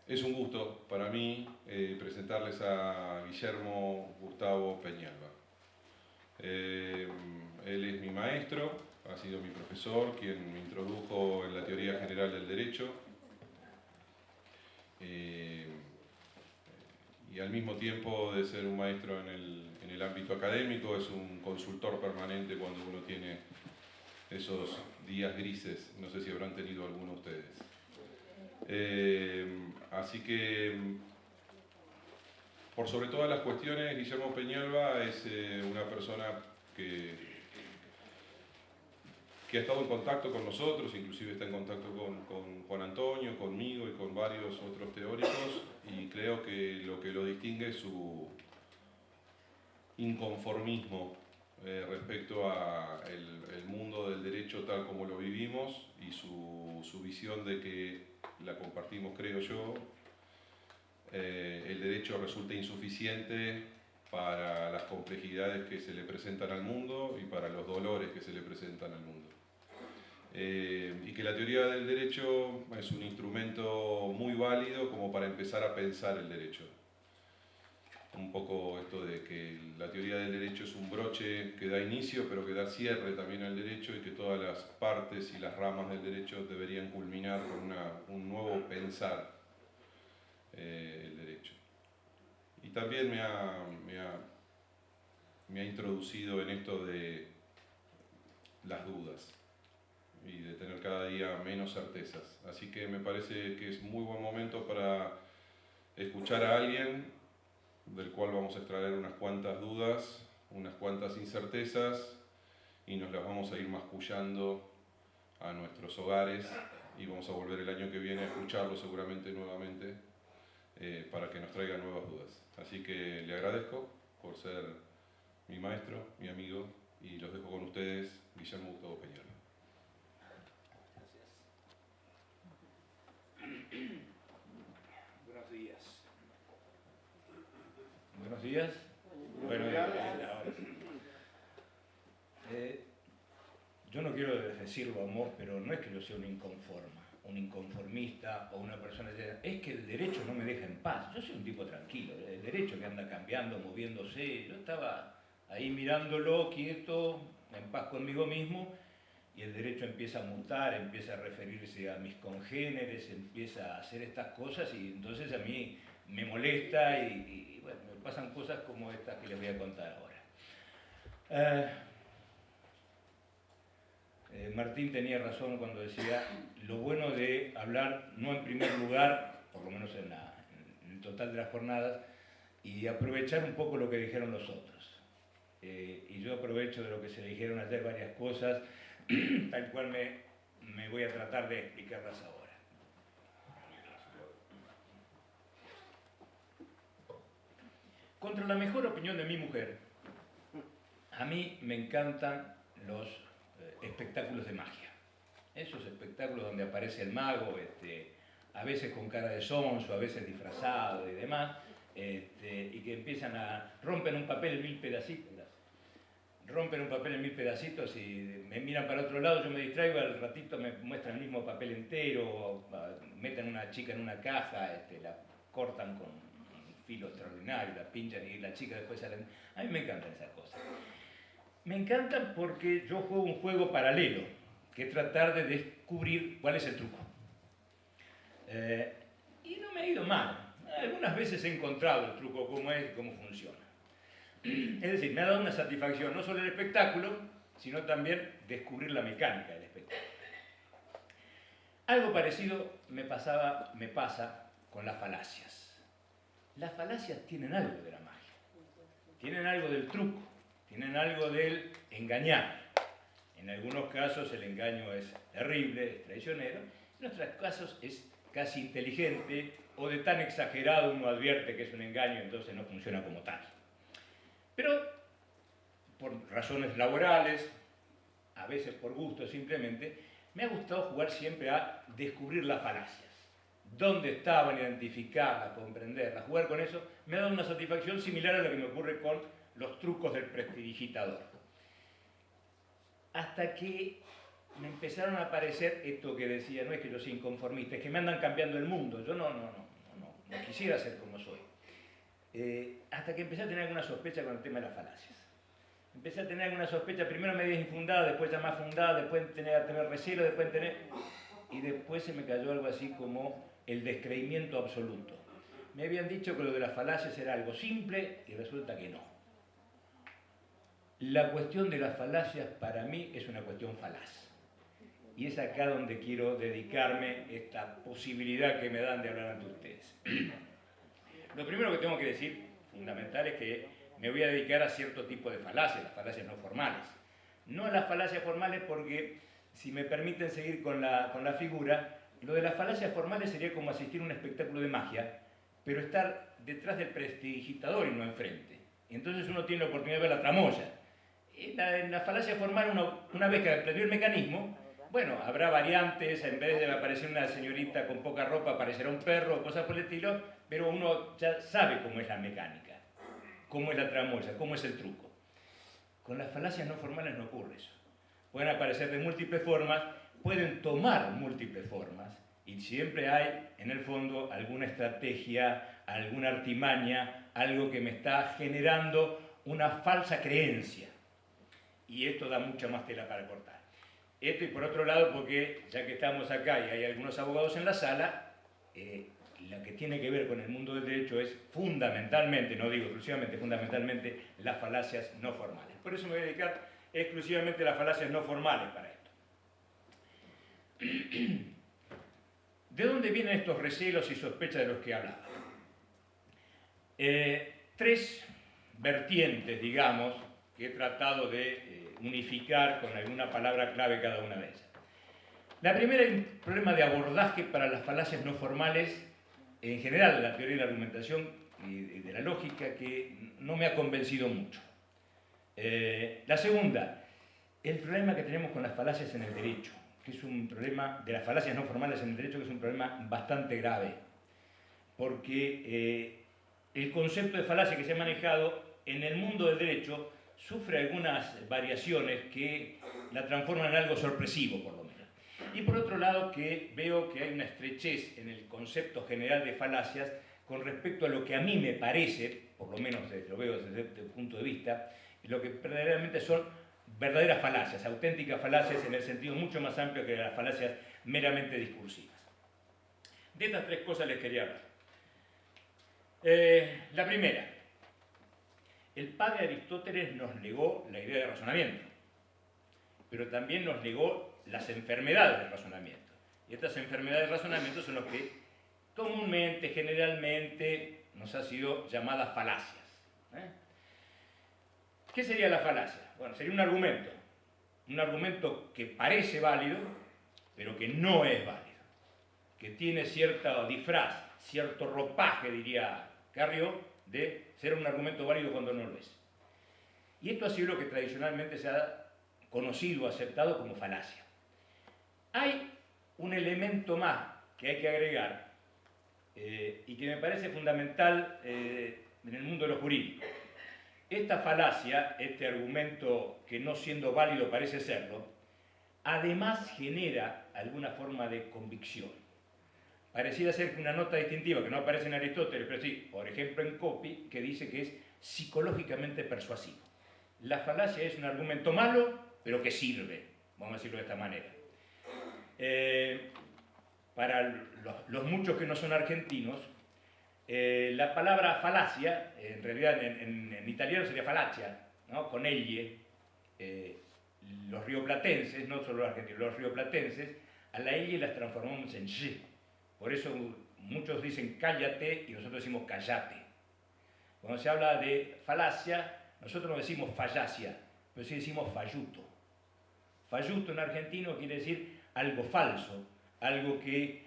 Es un gusto para mí presentarles a Guillermo Gustavo Peñalba. Él es mi maestro, ha sido mi profesor, quien me introdujo en la teoría general del derecho. Y al mismo tiempo de ser un maestro en el ámbito académico, es un consultor permanente cuando uno tiene esos días grises. No sé si habrán tenido alguno de ustedes. Así que, por sobre todas las cuestiones, Guillermo Peñalba es una persona que ha estado en contacto con nosotros, inclusive está en contacto con Juan Antonio, conmigo y con varios otros teóricos, y creo que lo distingue es su inconformismo respecto a el mundo del derecho tal como lo vivimos, y su visión de que la compartimos, creo yo. El derecho resulta insuficiente para las complejidades que se le presentan al mundo y para los dolores que se le presentan al mundo. Y que la teoría del derecho es un instrumento muy válido como para empezar a pensar el derecho. Un poco esto de que la teoría del derecho es un broche que da inicio pero que da cierre también al derecho, y que todas las partes y las ramas del derecho deberían culminar con un nuevo pensar el derecho. Y también me ha introducido en esto de las dudas y de tener cada día menos certezas. Así que me parece que es muy buen momento para escuchar a alguien del cual vamos a extraer unas cuantas dudas, unas cuantas incertezas, y nos las vamos a ir mascullando a nuestros hogares, y vamos a volver el año que viene a escucharlo seguramente nuevamente para que nos traiga nuevas dudas. Así que le agradezco por ser mi maestro, mi amigo, y los dejo con ustedes, Guillermo Gustavo Peñalba. Buenos días. Buenos días. Buenos días. Yo no quiero decirlo a vos, pero no es que yo sea un inconformista o una persona, es que el derecho no me deja en paz. Yo soy un tipo tranquilo, el derecho que anda cambiando, moviéndose. Yo estaba ahí mirándolo, quieto, en paz conmigo mismo, y el derecho empieza a mutar, empieza a referirse a mis congéneres, empieza a hacer estas cosas, y entonces a mí me molesta y bueno, me pasan cosas como estas que les voy a contar ahora. Martín tenía razón cuando decía lo bueno de hablar no en primer lugar, por lo menos en el total de las jornadas, y aprovechar un poco lo que dijeron los otros. Y yo aprovecho de lo que se dijeron ayer varias cosas, tal cual me voy a tratar de explicarlas ahora. Contra la mejor opinión de mi mujer, a mí me encantan los espectáculos de magia. Esos espectáculos donde aparece el mago, a veces con cara de sonso, a veces disfrazado y demás, y que empiezan rompen un papel en 1000 pedacitos, y me miran para otro lado, yo me distraigo, al ratito me muestran el mismo papel entero, meten a una chica en una caja, la cortan con un filo extraordinario, la pinchan y la chica después sale. A mí me encantan esas cosas. Me encantan porque yo juego un juego paralelo, que es tratar de descubrir cuál es el truco. Y no me ha ido mal. Algunas veces he encontrado el truco, cómo es y cómo funciona. Es decir, me ha dado una satisfacción, no solo el espectáculo, sino también descubrir la mecánica del espectáculo. Algo parecido me pasa con las falacias. Las falacias tienen algo de la magia, tienen algo del truco, tienen algo del engañar. En algunos casos el engaño es terrible, es traicionero, en otros casos es casi inteligente, o de tan exagerado uno advierte que es un engaño, entonces no funciona como tal. Pero por razones laborales, a veces por gusto simplemente, me ha gustado jugar siempre a descubrir las falacias. Dónde estaban, identificarlas, comprenderlas, jugar con eso, me ha dado una satisfacción similar a la que me ocurre con los trucos del prestidigitador. Hasta que me empezaron a aparecer esto que decía, no es que yo sea inconformista, es que me andan cambiando el mundo. Yo no no quisiera ser como soy. Hasta que empecé a tener alguna sospecha con el tema de las falacias. Empecé a tener alguna sospecha, primero medio infundada, después ya más fundada, después a tener recelo, y después se me cayó algo así como el descreimiento absoluto. Me habían dicho que lo de las falacias era algo simple y resulta que no. La cuestión de las falacias para mí es una cuestión falaz. Y es acá donde quiero dedicarme esta posibilidad que me dan de hablar ante ustedes. Lo primero que tengo que decir, fundamental, es que me voy a dedicar a cierto tipo de falacias, las falacias no formales. No a las falacias formales porque, si me permiten seguir con la figura, lo de las falacias formales sería como asistir a un espectáculo de magia, pero estar detrás del prestidigitador y no enfrente. Y entonces uno tiene la oportunidad de ver la tramoya. En la falacia formal, una vez que aprendió el mecanismo, bueno, habrá variantes, en vez de aparecer una señorita con poca ropa, aparecerá un perro o cosas por el estilo, pero uno ya sabe cómo es la mecánica, cómo es la tramoya, cómo es el truco. Con las falacias no formales no ocurre eso. Pueden aparecer de múltiples formas, pueden tomar múltiples formas, y siempre hay, en el fondo, alguna estrategia, alguna artimaña, algo que me está generando una falsa creencia. Y esto da mucha más tela para cortar. Esto, y por otro lado, porque ya que estamos acá y hay algunos abogados en la sala, lo que tiene que ver con el mundo del derecho es fundamentalmente, no digo exclusivamente, fundamentalmente las falacias no formales. Por eso me voy a dedicar exclusivamente a las falacias no formales para esto. ¿De dónde vienen estos recelos y sospechas de los que hablaba? Tres vertientes, digamos, que he tratado de unificar con alguna palabra clave cada una de ellas. La primera es un problema de abordaje para las falacias no formales, en general de la teoría de la argumentación y de la lógica, que no me ha convencido mucho. La segunda, el problema que tenemos con las falacias en el derecho, que es un problema de las falacias no formales en el derecho, que es un problema bastante grave, porque el concepto de falacia que se ha manejado en el mundo del derecho sufre algunas variaciones que la transforman en algo sorpresivo, por lo menos. Y por otro lado, que veo que hay una estrechez en el concepto general de falacias con respecto a lo que a mí me parece, por lo menos lo veo desde este punto de vista, lo que verdaderamente son verdaderas falacias, auténticas falacias en el sentido mucho más amplio que las falacias meramente discursivas. De estas tres cosas les quería hablar. La primera, el padre Aristóteles nos legó la idea de razonamiento, pero también nos legó las enfermedades del razonamiento. Y estas enfermedades del razonamiento son las que comúnmente, generalmente, nos han sido llamadas falacias. ¿Qué sería la falacia? Bueno, sería un argumento que parece válido, pero que no es válido, que tiene cierto disfraz, cierto ropaje, diría Carrió, de ser un argumento válido cuando no lo es. Y esto ha sido lo que tradicionalmente se ha conocido, aceptado como falacia. Hay un elemento más que hay que agregar y que me parece fundamental en el mundo de lo jurídico. Esta falacia, este argumento que no siendo válido parece serlo, además genera alguna forma de convicción. Pareciera ser que una nota distintiva que no aparece en Aristóteles, pero sí, por ejemplo en Coppi, que dice que es psicológicamente persuasivo. La falacia es un argumento malo, pero que sirve, vamos a decirlo de esta manera. Para los muchos que no son argentinos, la palabra falacia, en realidad en italiano sería falacia, ¿no? Con elle, los rioplatenses, no solo los argentinos, los rioplatenses, a la elle las transformamos en ye. Por eso muchos dicen cállate y nosotros decimos callate. Cuando se habla de falacia, nosotros no decimos fallacia, pero sí decimos falluto. Falluto en argentino quiere decir algo falso, algo que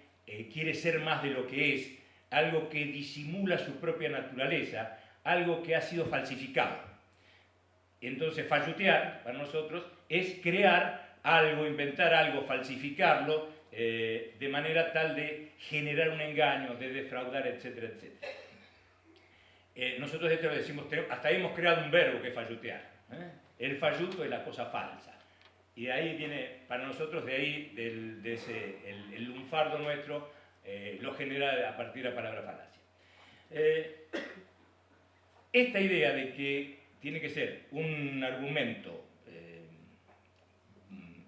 quiere ser más de lo que es, algo que disimula su propia naturaleza, algo que ha sido falsificado. Entonces, fallutear para nosotros es crear algo, inventar algo, falsificarlo, de manera tal de generar un engaño, de defraudar, etcétera, etcétera. Nosotros esto lo decimos, hasta hemos creado un verbo que es fallutear. El falluto es la cosa falsa. Y de ahí viene, para nosotros, de ahí, el lunfardo nuestro, lo genera a partir de la palabra falacia. Esta idea de que tiene que ser un argumento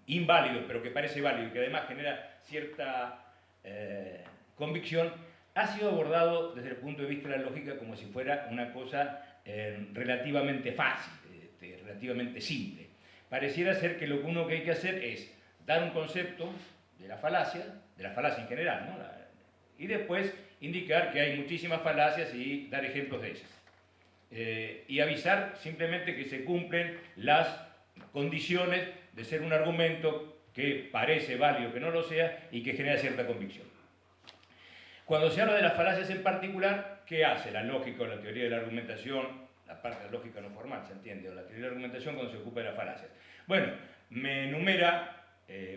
inválido, pero que parece válido y que además genera cierta convicción, ha sido abordado desde el punto de vista de la lógica como si fuera una cosa relativamente fácil, relativamente simple. Pareciera ser que lo único que hay que hacer es dar un concepto de la falacia en general, ¿no? Y después indicar que hay muchísimas falacias y dar ejemplos de ellas. Y avisar simplemente que se cumplen las condiciones de ser un argumento que parece válido que no lo sea y que genera cierta convicción. Cuando se habla de las falacias en particular, ¿qué hace la lógica o la teoría de la argumentación? La parte de la lógica no formal, ¿se entiende? O la teoría de la argumentación cuando se ocupa de las falacias. Bueno, me enumera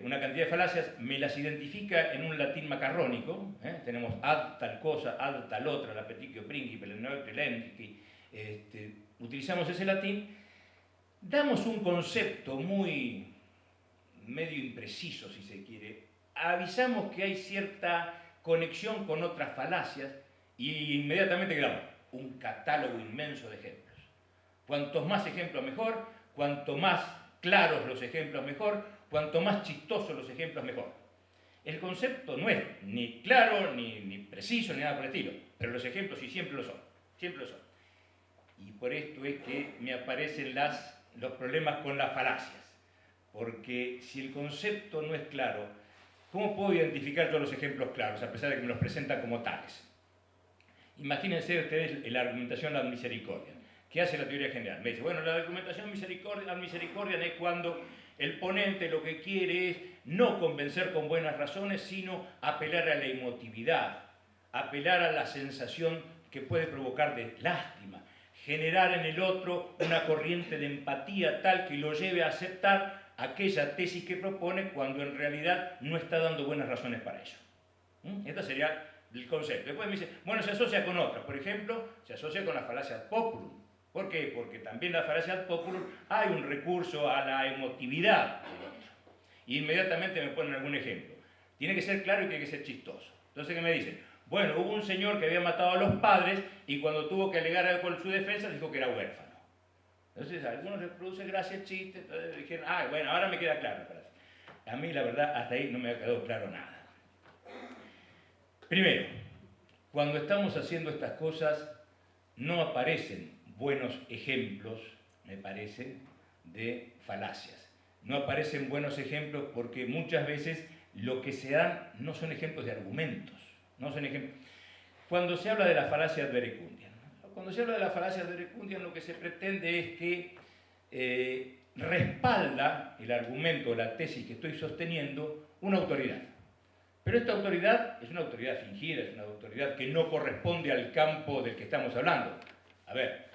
una cantidad de falacias, me las identifica en un latín macarrónico, tenemos ad tal cosa, ad tal otra, la peticio principe, el neutre lentici, utilizamos ese latín, damos un concepto muy medio impreciso, si se quiere, avisamos que hay cierta conexión con otras falacias y inmediatamente creamos un catálogo inmenso de ejemplos. Cuantos más ejemplos mejor, cuanto más claros los ejemplos mejor, cuanto más chistosos los ejemplos mejor. El concepto no es ni claro, ni preciso, ni nada por el estilo, pero los ejemplos sí siempre lo son, siempre lo son. Y por esto es que me aparecen los problemas con las falacias, porque si el concepto no es claro, ¿cómo puedo identificar todos los ejemplos claros, a pesar de que me los presentan como tales? Imagínense ustedes la argumentación ad misericordia. ¿Qué hace la teoría general? Me dice, bueno, la argumentación ad misericordia es cuando el ponente lo que quiere es no convencer con buenas razones, sino apelar a la emotividad, apelar a la sensación que puede provocar de lástima, generar en el otro una corriente de empatía tal que lo lleve a aceptar aquella tesis que propone cuando en realidad no está dando buenas razones para ello. Este sería el concepto. Después me dice, bueno, se asocia con otras. Por ejemplo, se asocia con la falacia ad populum. ¿Por qué? Porque también en la falacia ad populum hay un recurso a la emotividad. Y inmediatamente me ponen algún ejemplo. Tiene que ser claro y tiene que ser chistoso. Entonces, ¿qué me dicen? Bueno, hubo un señor que había matado a los padres y cuando tuvo que alegar con su defensa dijo que era huérfano. Entonces, a algunos les produce gracia el chiste, entonces dijeron, bueno, ahora me queda claro. A mí, la verdad, hasta ahí no me ha quedado claro nada. Primero, cuando estamos haciendo estas cosas, no aparecen buenos ejemplos, me parece, de falacias. No aparecen buenos ejemplos porque muchas veces lo que se dan no son ejemplos de argumentos, no son ejemplos. Cuando se habla de la falacia ad verecundiam, cuando se habla de la falacia ad verecundiam, lo que se pretende es que respalda el argumento o la tesis que estoy sosteniendo una autoridad. Pero esta autoridad es una autoridad fingida, es una autoridad que no corresponde al campo del que estamos hablando. A ver,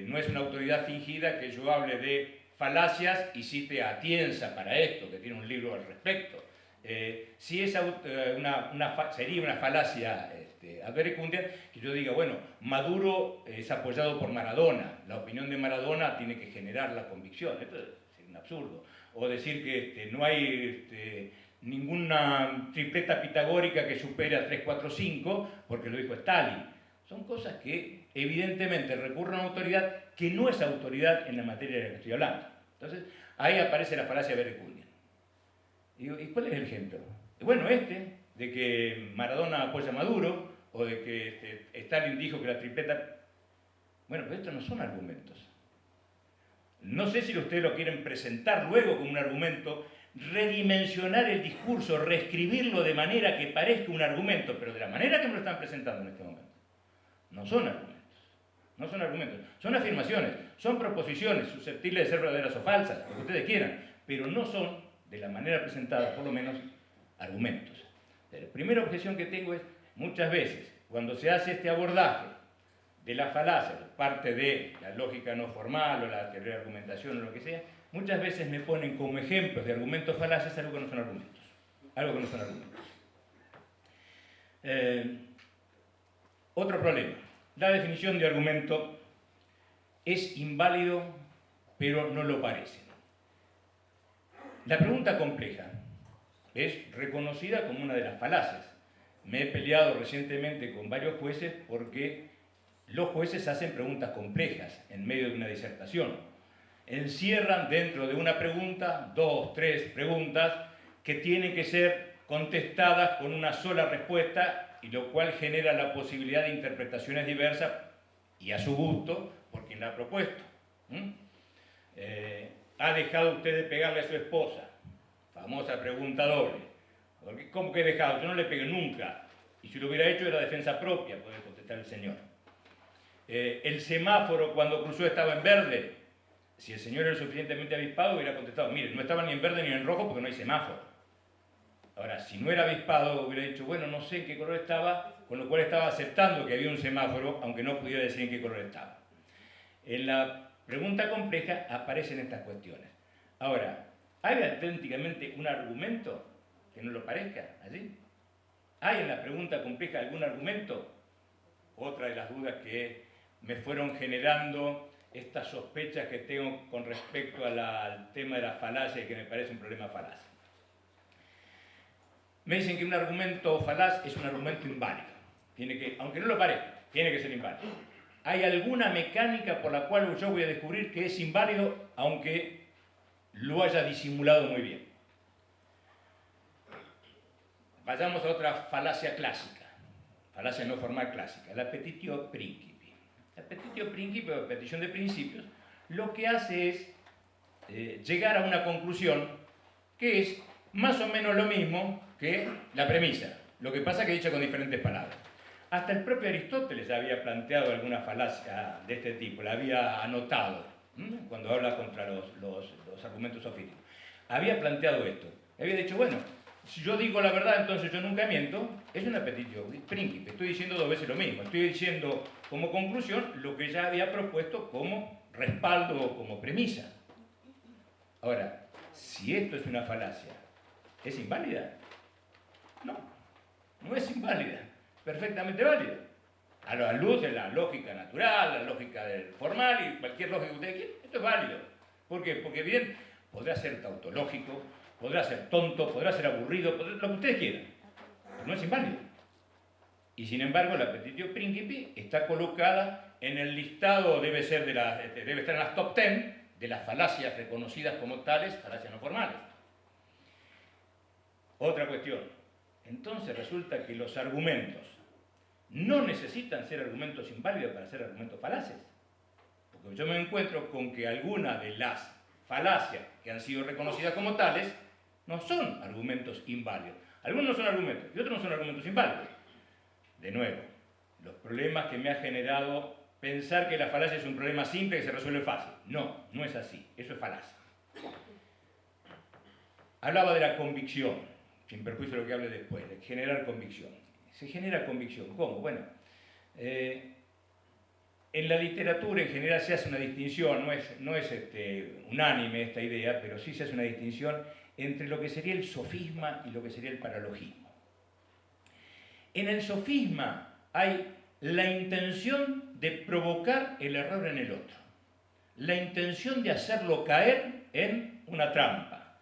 no es una autoridad fingida que yo hable de falacias y cite a Atienza para esto, que tiene un libro al respecto. Si es sería una falacia ad verecundiam, que yo diga, bueno, Maduro es apoyado por Maradona, la opinión de Maradona tiene que generar la convicción. Esto es un absurdo. O decir que no hay ninguna tripleta pitagórica que supere a 3, 4, 5, porque lo dijo Stalin. Son cosas que evidentemente recurren a una autoridad que no es autoridad en la materia de la que estoy hablando. Entonces, ahí aparece la falacia ad verecundiam. ¿Y cuál es el ejemplo? Bueno, de que Maradona apoya a Maduro, o de que Stalin dijo que la tripleta... Bueno, pero estos no son argumentos. No sé si ustedes lo quieren presentar luego como un argumento, redimensionar el discurso, reescribirlo de manera que parezca un argumento, pero de la manera que me lo están presentando en este momento. No son argumentos. No son argumentos. Son afirmaciones, son proposiciones susceptibles de ser verdaderas o falsas, lo que ustedes quieran, pero no son, de la manera presentada, por lo menos, argumentos. La primera objeción que tengo es, muchas veces, cuando se hace este abordaje de la falacia, parte de la lógica no formal o la teoría de argumentación o lo que sea, muchas veces me ponen como ejemplos de argumentos falaces algo que no son argumentos. Algo que no son argumentos. Otro problema. La definición de argumento es inválido, pero no lo parece. La pregunta compleja es reconocida como una de las falacias. Me he peleado recientemente con varios jueces porque los jueces hacen preguntas complejas en medio de una disertación. Encierran dentro de una pregunta 2, 3 preguntas que tienen que ser contestadas con una sola respuesta, y lo cual genera la posibilidad de interpretaciones diversas y a su gusto por quien la ha propuesto. ¿Ha dejado usted de pegarle a su esposa? Famosa pregunta doble. ¿Cómo que he dejado? Yo no le pegué nunca. Y si lo hubiera hecho era defensa propia, puede contestar el señor. El semáforo cuando cruzó estaba en verde. Si el señor era suficientemente avispado hubiera contestado, mire, no estaba ni en verde ni en rojo porque no hay semáforo. Ahora, si no era avispado hubiera dicho, bueno, no sé en qué color estaba, con lo cual estaba aceptando que había un semáforo, aunque no pudiera decir en qué color estaba. En la pregunta compleja aparecen estas cuestiones. Ahora, ¿hay auténticamente un argumento que no lo parezca allí? ¿Hay en la pregunta compleja algún argumento? Otra de las dudas que me fueron generando estas sospechas que tengo con respecto al tema de la falacia, que me parece un problema falaz. Me dicen que un argumento falaz es un argumento inválido. Aunque no lo parezca, tiene que ser inválido. ¿Hay alguna mecánica por la cual yo voy a descubrir que es inválido, aunque lo haya disimulado muy bien? Vayamos a otra falacia clásica, falacia no formal clásica, la petitio principi. La petitio principi, o petición de principios, lo que hace es llegar a una conclusión que es más o menos lo mismo que la premisa. Lo que pasa es que dicha con diferentes palabras. Hasta el propio Aristóteles había planteado alguna falacia de este tipo, la había anotado cuando habla contra los argumentos sofísticos. Había planteado esto. Había dicho, bueno, si yo digo la verdad, entonces yo nunca miento. Es una petitio principi. Estoy diciendo 2 veces lo mismo. Estoy diciendo como conclusión lo que ya había propuesto como respaldo o como premisa. Ahora, si esto es una falacia, ¿es inválida? No, no es inválida. Perfectamente válida. A la luz de la lógica natural, la lógica formal y cualquier lógica que ustedes quieran, esto es válido. ¿Por qué? Porque bien, podrá ser tautológico, podrá ser tonto, podrá ser aburrido, lo que ustedes quieran, pero no es inválido. Y sin embargo, la petitio principi está colocada en el listado, debe estar en las top 10 de las falacias reconocidas como tales, falacias no formales. Otra cuestión. Entonces resulta que los argumentos no necesitan ser argumentos inválidos para ser argumentos falaces. Porque yo me encuentro con que algunas de las falacias que han sido reconocidas como tales no son argumentos inválidos. Algunos no son argumentos y otros no son argumentos inválidos. De nuevo, los problemas que me ha generado pensar que la falacia es un problema simple que se resuelve fácil. No, no es así. Eso es falaz. Hablaba de la convicción, sin perjuicio de lo que hable después, de generar convicción. Se genera convicción. ¿Cómo? Bueno, en la literatura en general se hace una distinción, no es unánime esta idea, pero sí se hace una distinción entre lo que sería el sofisma y lo que sería el paralogismo. En el sofisma hay la intención de provocar el error en el otro, la intención de hacerlo caer en una trampa.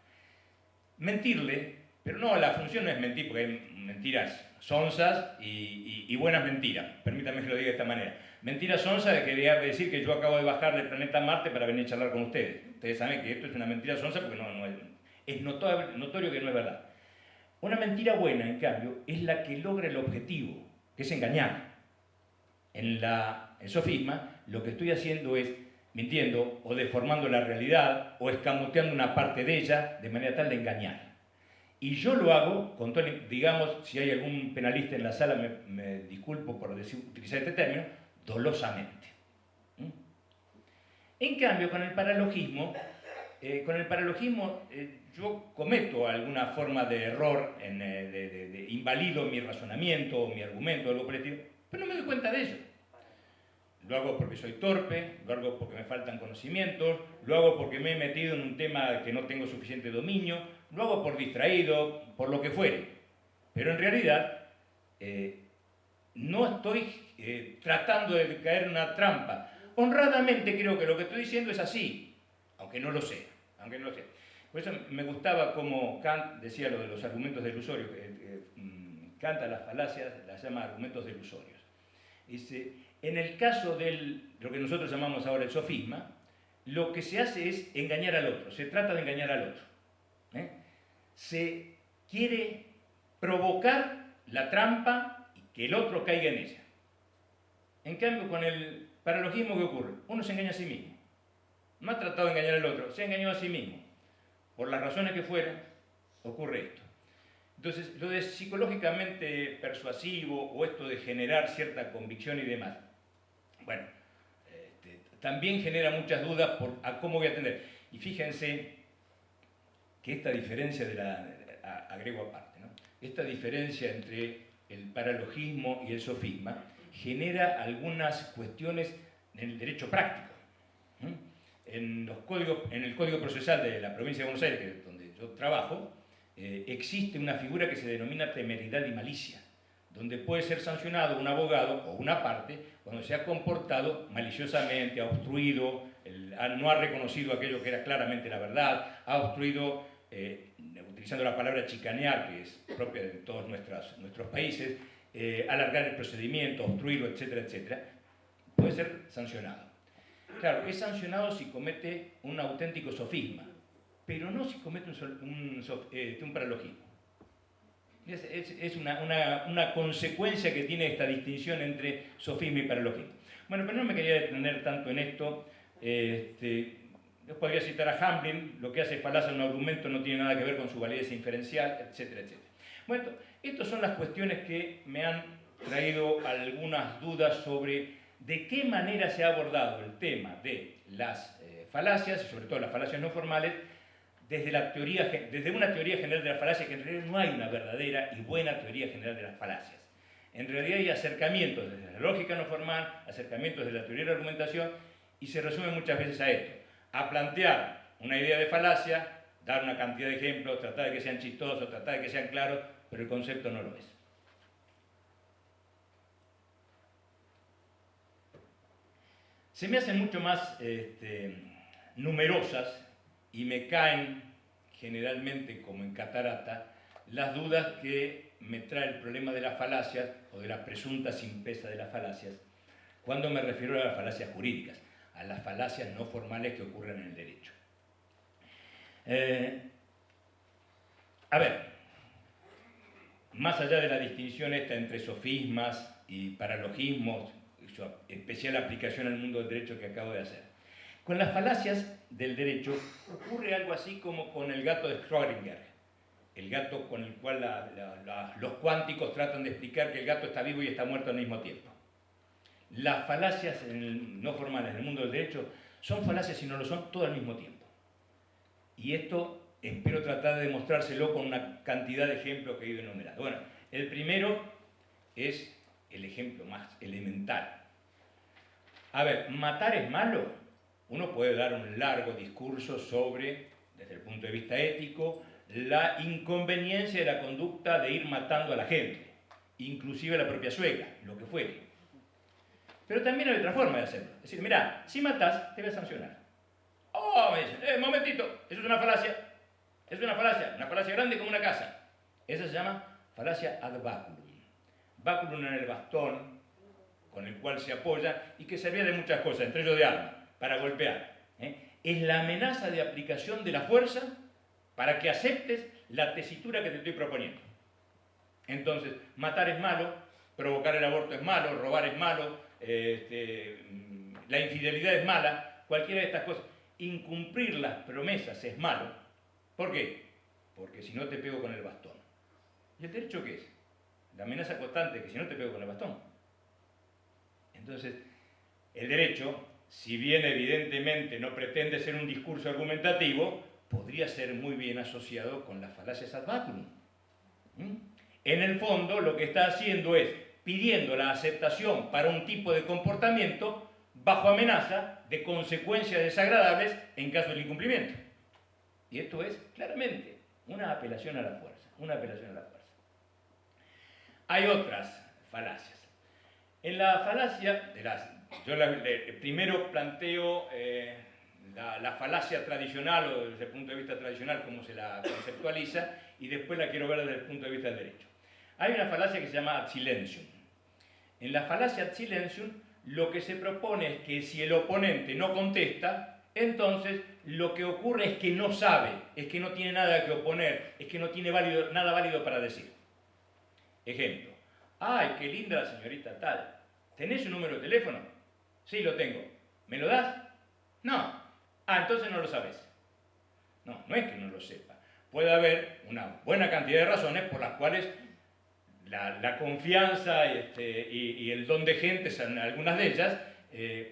Mentirle, pero no, la función no es mentir, porque hay mentiras sonzas y buenas mentiras, permítanme que lo diga de esta manera. Mentira sonza de querer decir que yo acabo de bajar del planeta Marte para venir a charlar con ustedes. Ustedes saben que esto es una mentira sonza porque es notorio que no es verdad. Una mentira buena, en cambio, es la que logra el objetivo, que es engañar. En el sofisma, lo que estoy haciendo es mintiendo o deformando la realidad o escamoteando una parte de ella de manera tal de engañar. Y yo lo hago, con todo, digamos, si hay algún penalista en la sala, me disculpo por utilizar este término, dolosamente. En cambio, con el paralogismo yo cometo alguna forma de error, invalido mi razonamiento o mi argumento o algo por el estilo, pero no me doy cuenta de ello. Lo hago porque soy torpe, lo hago porque me faltan conocimientos, lo hago porque me he metido en un tema que no tengo suficiente dominio, lo hago por distraído, por lo que fuere. Pero en realidad no estoy tratando de caer en una trampa. Honradamente creo que lo que estoy diciendo es así, aunque no lo sea. Por eso me gustaba como Kant decía lo de los argumentos delusorios. Kant a las falacias las llama argumentos delusorios. Dice, En el caso de lo que nosotros llamamos ahora el sofisma, lo que se hace es engañar al otro, se trata de engañar al otro. Se quiere provocar la trampa y que el otro caiga en ella. En cambio, con el paralogismo, ¿qué ocurre? Uno se engaña a sí mismo. No ha tratado de engañar al otro, se ha engañado a sí mismo. Por las razones que fueran, ocurre esto. Entonces, lo de psicológicamente persuasivo o esto de generar cierta convicción y demás, bueno, también genera muchas dudas a cómo voy a atender. Y fíjense que esta diferencia agrego aparte, ¿no? Esta diferencia entre el paralogismo y el sofisma genera algunas cuestiones en el derecho práctico. En el Código Procesal de la provincia de Buenos Aires, que es donde yo trabajo, existe una figura que se denomina temeridad y malicia, donde puede ser sancionado un abogado o una parte cuando se ha comportado maliciosamente, ha obstruido, no ha reconocido aquello que era claramente la verdad, ha obstruido, utilizando la palabra chicanear, que es propia de todos nuestros países, alargar el procedimiento, obstruirlo, etcétera, etcétera, puede ser sancionado. Claro, es sancionado si comete un auténtico sofisma, pero no si comete un paralogismo. Es una consecuencia que tiene esta distinción entre sofisma y paralogismo. Bueno, pero no me quería detener tanto en esto. Yo podría citar a Hamblin: lo que hace falacia en un argumento no tiene nada que ver con su validez inferencial, etcétera, etcétera. Bueno, estas son las cuestiones que me han traído algunas dudas sobre de qué manera se ha abordado el tema de las falacias, y sobre todo las falacias no formales, desde una teoría general de las falacias, que en realidad no hay una verdadera y buena teoría general de las falacias. En realidad hay acercamientos desde la lógica no formal, acercamientos desde la teoría de la argumentación, y se resume muchas veces a esto: a plantear una idea de falacia, dar una cantidad de ejemplos, tratar de que sean chistosos, tratar de que sean claros, pero el concepto no lo es. Se me hacen mucho más numerosas y me caen generalmente como en catarata las dudas que me trae el problema de las falacias o de la presunta simpleza de las falacias cuando me refiero a las falacias jurídicas, a las falacias no formales que ocurren en el derecho. A ver, más allá de la distinción esta entre sofismas y paralogismos, su especial aplicación al mundo del derecho que acabo de hacer, con las falacias del derecho ocurre algo así como con el gato de Schrödinger, el gato con el cual los cuánticos tratan de explicar que el gato está vivo y está muerto al mismo tiempo. Las falacias no formales en el mundo del derecho son falacias y no lo son todo al mismo tiempo. Y esto espero tratar de demostrárselo con una cantidad de ejemplos que he ido enumerando. Bueno, el primero es el ejemplo más elemental. A ver, ¿matar es malo? Uno puede dar un largo discurso sobre, desde el punto de vista ético, la inconveniencia de la conducta de ir matando a la gente, inclusive a la propia suegra, lo que fuere. Pero también hay otra forma de hacerlo. Es decir, mirá, si matás, te voy a sancionar. Oh, me dicen, momentito, eso es una falacia. Es una falacia grande como una casa. Esa se llama falacia ad baculum. Baculum era el bastón con el cual se apoya y que servía de muchas cosas, entre ellos de arma, para golpear. Es la amenaza de aplicación de la fuerza para que aceptes la tesitura que te estoy proponiendo. Entonces, matar es malo, provocar el aborto es malo, robar es malo, la infidelidad es mala, cualquiera de estas cosas. Incumplir las promesas es malo. ¿Por qué? Porque si no te pego con el bastón. ¿Y el derecho qué es? La amenaza constante, que si no te pego con el bastón. Entonces, el derecho, si bien evidentemente no pretende ser un discurso argumentativo, podría ser muy bien asociado con las falacias ad baculum. En el fondo, lo que está haciendo es pidiendo la aceptación para un tipo de comportamiento bajo amenaza de consecuencias desagradables en caso del incumplimiento. Y esto es claramente una apelación a la fuerza, Hay otras falacias. En la falacia primero planteo la falacia tradicional, o desde el punto de vista tradicional, cómo se la conceptualiza, y después la quiero ver desde el punto de vista del derecho. Hay una falacia que se llama ad silentium. En la falacia ad silentium, lo que se propone es que si el oponente no contesta, entonces lo que ocurre es que no sabe, es que no tiene nada que oponer, es que no tiene nada válido para decir. Ejemplo. ¡Ay, qué linda la señorita tal! ¿Tenés su número de teléfono? Sí, lo tengo. ¿Me lo das? No. Ah, entonces no lo sabés. No, no es que no lo sepa. Puede haber una buena cantidad de razones por las cuales la confianza y el don de gente son algunas de ellas,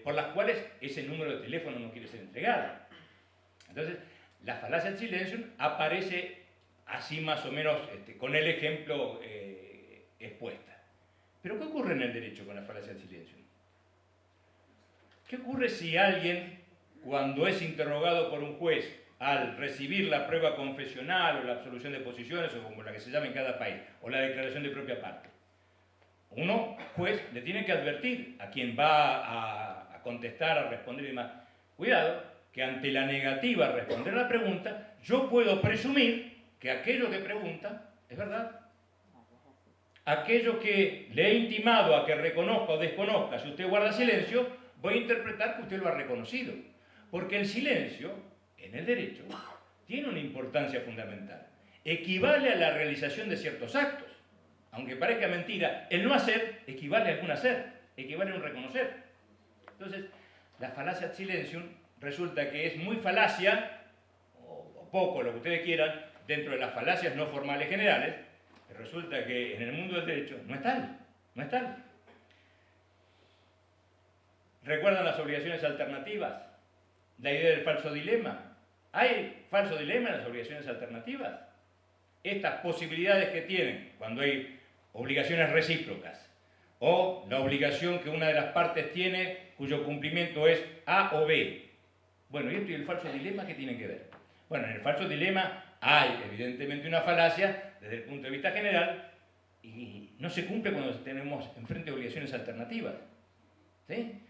por las cuales ese número de teléfono no quiere ser entregado. Entonces, la falacia del silencio aparece así más o menos con el ejemplo expuesta. Pero ¿qué ocurre en el derecho con la falacia del silencio? ¿Qué ocurre si alguien, cuando es interrogado por un juez, al recibir la prueba confesional o la absolución de posiciones, o como la que se llama en cada país, o la declaración de propia parte, uno, juez, le tiene que advertir a quien va a contestar, a responder y demás, cuidado, que ante la negativa a responder la pregunta, yo puedo presumir que aquello que pregunta es verdad. Aquello que le he intimado a que reconozca o desconozca, si usted guarda silencio, voy a interpretar que usted lo ha reconocido. Porque el silencio, en el derecho, tiene una importancia fundamental. Equivale a la realización de ciertos actos. Aunque parezca mentira, el no hacer equivale a algún hacer, equivale a un reconocer. Entonces, la falacia ad silentium resulta que es muy falacia, o poco, lo que ustedes quieran, dentro de las falacias no formales generales. Resulta que en el mundo del derecho no es tal, no es tal. ¿Recuerdan las obligaciones alternativas? La idea del falso dilema. ¿Hay falso dilema en las obligaciones alternativas? Estas posibilidades que tienen cuando hay obligaciones recíprocas o la obligación que una de las partes tiene cuyo cumplimiento es A o B. Bueno, ¿y esto y el falso dilema qué tienen que ver? Bueno, en el falso dilema hay evidentemente una falacia desde el punto de vista general y no se cumple cuando tenemos enfrente obligaciones alternativas. ¿Sí?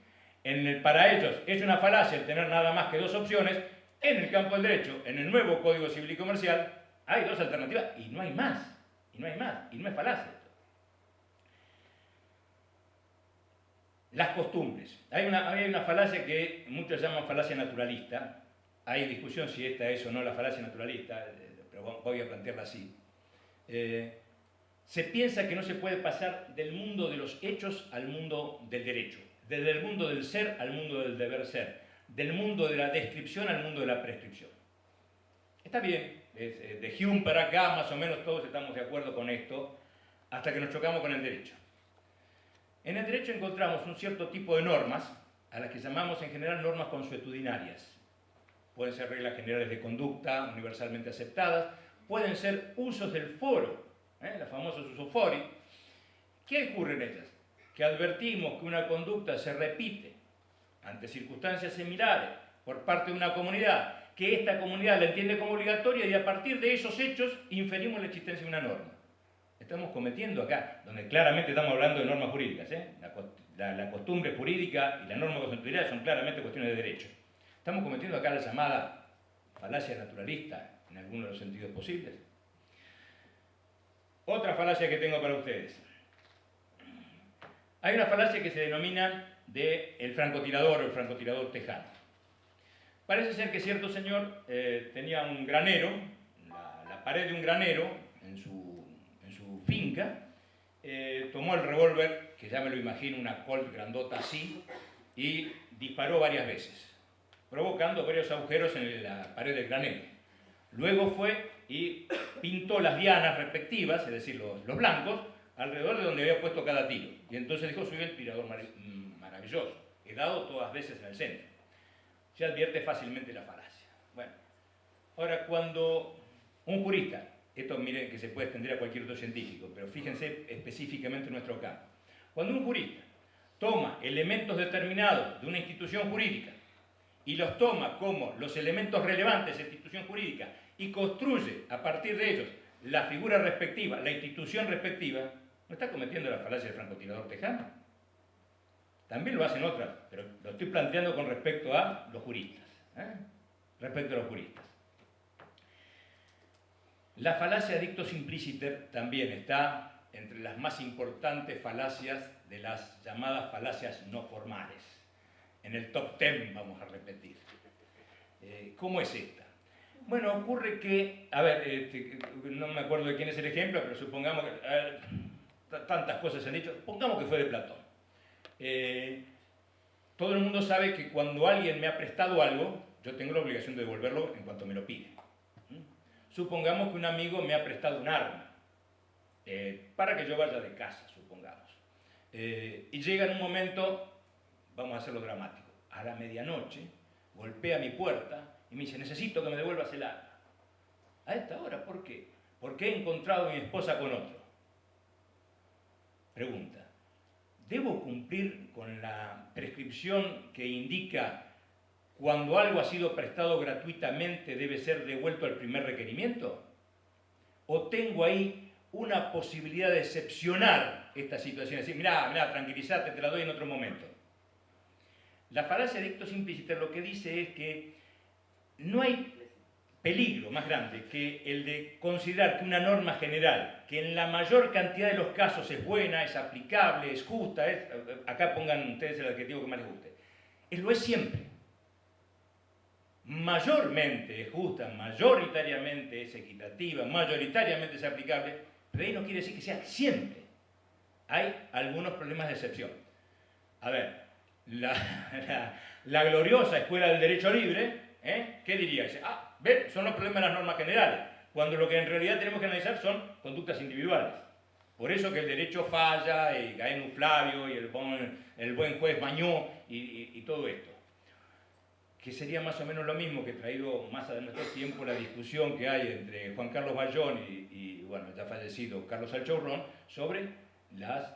Para ellos es una falacia el tener nada más que dos opciones. En el campo del derecho, en el nuevo Código Civil y Comercial, hay dos alternativas y no hay más. Y no hay más. Y no es falacia. Las costumbres. Hay una falacia que muchos llaman falacia naturalista. Hay discusión si esta es o no la falacia naturalista, pero voy a plantearla así. Se piensa que no se puede pasar del mundo de los hechos al mundo del derecho, desde el mundo del ser al mundo del deber ser, del mundo de la descripción al mundo de la prescripción. Está bien, de Hume para acá más o menos todos estamos de acuerdo con esto, hasta que nos chocamos con el derecho. En el derecho encontramos un cierto tipo de normas, a las que llamamos en general normas consuetudinarias. Pueden ser reglas generales de conducta, universalmente aceptadas, pueden ser usos del foro, los famosos usos fori. ¿Qué ocurre en ellas? Que advertimos que una conducta se repite ante circunstancias similares por parte de una comunidad, que esta comunidad la entiende como obligatoria y a partir de esos hechos inferimos la existencia de una norma. Estamos cometiendo acá, donde claramente estamos hablando de normas jurídicas, la costumbre jurídica y la norma consuetudinaria son claramente cuestiones de derecho. Estamos cometiendo acá la llamada falacia naturalista en algunos de los sentidos posibles. Otra falacia que tengo para ustedes. Hay una falacia que se denomina el francotirador o el francotirador tejano. Parece ser que cierto señor tenía un granero, la pared de un granero en su finca, tomó el revólver, que ya me lo imagino, una Colt grandota así, y disparó varias veces, provocando varios agujeros en la pared del granero. Luego fue y pintó las dianas respectivas, es decir, los blancos, alrededor de donde había puesto cada tiro. Y entonces dijo, soy el tirador maravilloso, he dado todas veces en el centro. Se advierte fácilmente la falacia. Bueno, ahora cuando un jurista, esto miren que se puede extender a cualquier otro científico, pero fíjense específicamente en nuestro campo, cuando un jurista toma elementos determinados de una institución jurídica y los toma como los elementos relevantes de esa institución jurídica y construye a partir de ellos la figura respectiva, la institución respectiva, no está cometiendo la falacia del francotirador tejano. También lo hacen otras, pero lo estoy planteando con respecto a los juristas. Respecto a los juristas. La falacia dictus impliciter también está entre las más importantes falacias de las llamadas falacias no formales. En el top 10 vamos a repetir. ¿Cómo es esta? Bueno, ocurre que, a ver, no me acuerdo de quién es el ejemplo, pero supongamos que tantas cosas se han dicho, pongamos que fue de Platón. Todo el mundo sabe que cuando alguien me ha prestado algo, yo tengo la obligación de devolverlo en cuanto me lo pide. Supongamos que un amigo me ha prestado un arma para que yo vaya de casa, supongamos. Y llega en un momento, vamos a hacerlo dramático, a la medianoche, golpea mi puerta y me dice, necesito que me devuelvas el arma. ¿A esta hora? ¿Por qué? Porque he encontrado a mi esposa con otro. Pregunta. ¿Debo cumplir con la prescripción que indica cuando algo ha sido prestado gratuitamente debe ser devuelto al primer requerimiento? ¿O tengo ahí una posibilidad de excepcionar esta situación? Es decir, mirá, tranquilízate, te la doy en otro momento. La falacia de ictus implícita lo que dice es que no hay peligro más grande que el de considerar que una norma general, que en la mayor cantidad de los casos es buena, es aplicable, es justa, acá pongan ustedes el adjetivo que más les guste, lo es siempre. Mayormente es justa, mayoritariamente es equitativa, mayoritariamente es aplicable, pero ahí no quiere decir que sea siempre. Hay algunos problemas de excepción. A ver, la gloriosa escuela del derecho libre, ¿qué diría? Dice, ¿ven? Son los problemas de las normas generales, cuando lo que en realidad tenemos que analizar son conductas individuales. Por eso que el derecho falla, y Gaenu Flavio, y el buen juez Bañó, y todo esto. Que sería más o menos lo mismo que traído más a nuestro tiempo la discusión que hay entre Juan Carlos Bayón y bueno, ya fallecido Carlos Alchorrón, sobre las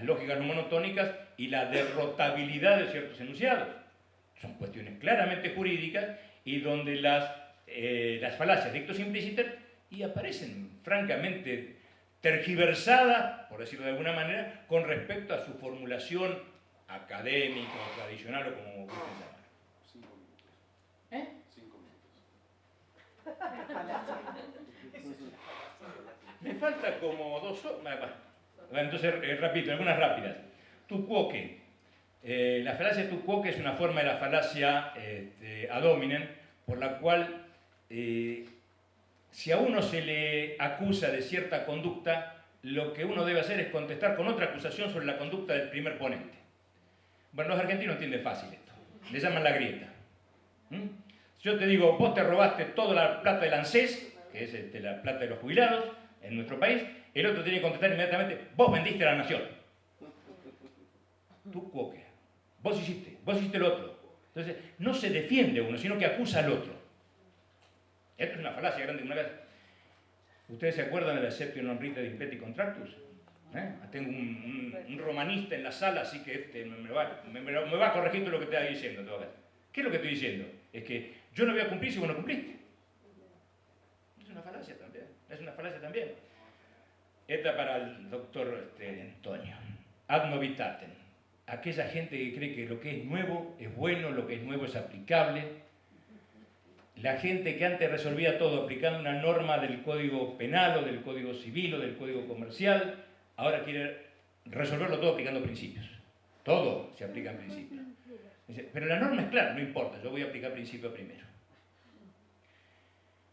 lógicas no monotónicas y la derrotabilidad de ciertos enunciados. Son cuestiones claramente jurídicas y donde las falacias de ictus implícita y aparecen francamente tergiversadas, por decirlo de alguna manera, con respecto a su formulación académica o tradicional o como gusten llamar. 5 minutos. Me falta como 2 horas. Entonces, repito, algunas rápidas. Tu quoque. La falacia tu quoque es una forma de la falacia ad hominem, por la cual si a uno se le acusa de cierta conducta, lo que uno debe hacer es contestar con otra acusación sobre la conducta del primer ponente. Bueno, los argentinos entienden fácil esto. Le llaman la grieta. Si yo te digo, vos te robaste toda la plata del ANSES, que es la plata de los jubilados en nuestro país, el otro tiene que contestar inmediatamente, vos vendiste a la nación. Tu quoque. Vos hiciste el otro. Entonces, no se defiende uno, sino que acusa al otro. Esto es una falacia grande. ¿Ustedes se acuerdan de la Exceptio non rite de impetti contractus? Tengo un romanista en la sala, así que me va a corregir todo lo que te está diciendo. ¿Qué es lo que estoy diciendo? Es que yo no voy a cumplir si vos no cumpliste. Es una falacia también. Esta para el doctor Antonio. Ad novitatem. Aquella gente que cree que lo que es nuevo es bueno, lo que es nuevo es aplicable. La gente que antes resolvía todo aplicando una norma del Código Penal o del Código Civil o del Código Comercial, ahora quiere resolverlo todo aplicando principios. Todo se aplica en principios. Pero la norma es clara, no importa, yo voy a aplicar principio primero.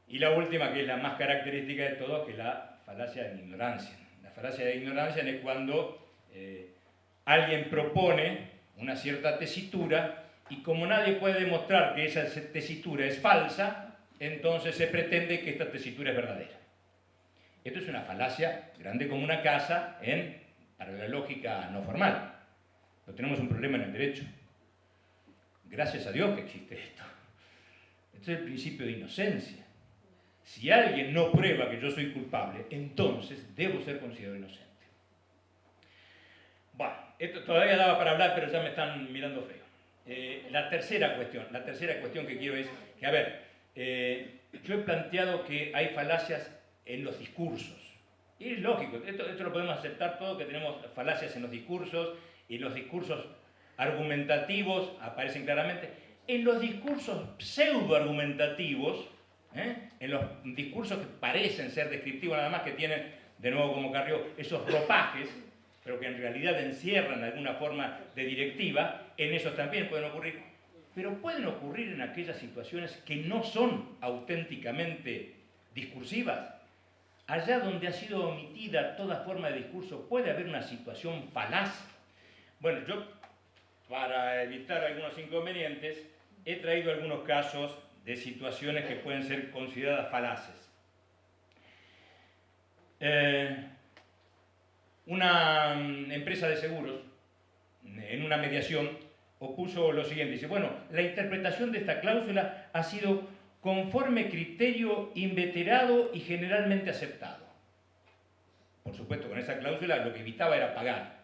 Y la última, que es la más característica de todo, que es la falacia de ignorancia. La falacia de ignorancia es cuando alguien propone una cierta tesitura y como nadie puede demostrar que esa tesitura es falsa, entonces se pretende que esta tesitura es verdadera. Esto es una falacia grande como una casa para la lógica no formal. Pero tenemos un problema en el derecho. Gracias a Dios que existe esto. Esto es el principio de inocencia. Si alguien no prueba que yo soy culpable, entonces debo ser considerado inocente. Bueno, esto todavía daba para hablar, pero ya me están mirando feo. La tercera cuestión que quiero es que, a ver, yo he planteado que hay falacias en los discursos. Y es lógico, esto lo podemos aceptar todo, que tenemos falacias en los discursos, y los discursos argumentativos aparecen claramente. En los discursos pseudo-argumentativos, en los discursos que parecen ser descriptivos nada más, que tienen de nuevo como Carrió, esos ropajes, pero que en realidad encierran alguna forma de directiva, en esos también pueden ocurrir. Pero pueden ocurrir en aquellas situaciones que no son auténticamente discursivas. Allá donde ha sido omitida toda forma de discurso, ¿puede haber una situación falaz? Bueno, yo, para evitar algunos inconvenientes, he traído algunos casos de situaciones que pueden ser consideradas falaces. Una empresa de seguros, en una mediación, opuso lo siguiente. Dice, bueno, la interpretación de esta cláusula ha sido conforme criterio inveterado y generalmente aceptado. Por supuesto, con esa cláusula lo que evitaba era pagar.